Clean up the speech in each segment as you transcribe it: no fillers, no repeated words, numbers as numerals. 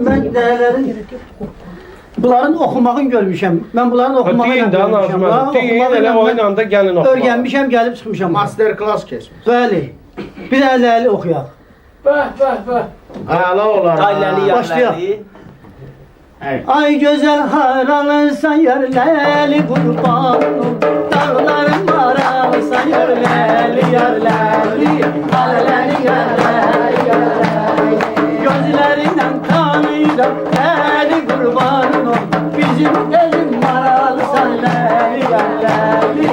mən dəyərlərin bunların oxumağını görmüşəm. Mən bunların oxumağını görmüşəm. Deyin, elə oyla da gəlin oxumağa. Öyrənmişəm, gəlib çıxmışam. Master class keçmiş. Bəli. Bir əli oxuyaq. Hala olar. Başlayaq. Ay gözəl haralısan yerləli qurbanım, dağların maralısan yerləli, yerləli, yerləli, yerləli. Gözlərindən tanıyıram, dəli qurbanım, bizim gözüm maralısan yerləli, yerləli.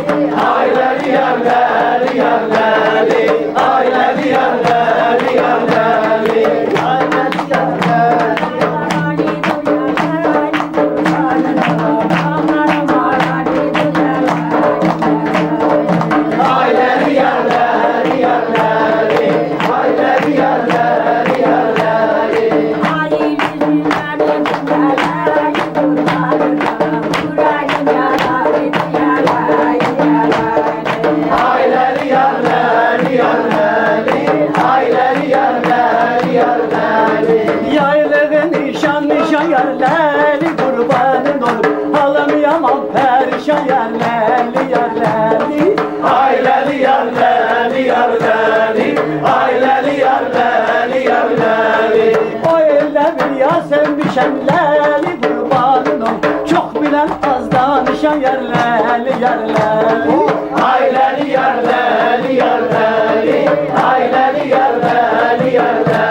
Ayləli, yerləli, yerləli, ayləli, yerləli, yerləli, ayləli, yerləli. Yerlerli kurbanın olup alamıyamam perişan yerlerli yerlerli. Aileli yerlerli yerlerli, aileli yerlerli yerlerli. O elde bir ya sevmişem lerli kurbanın olup çok bilen az danışan yerlerli yerlerli. Aileli yerlerli yerlerli, aileli yerlerli yerlerli.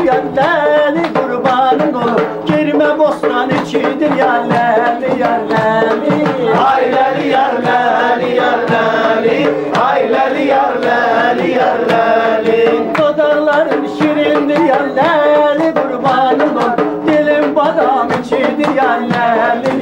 Yerlerli kurbanın olup girme bostan içidir yerlerli yerlerli. Aileli yerlerli yerlerli, aileli yerlerli yerlerli. O dağların şirindir yerlerli kurbanın olup dilim badam içidir yerlerli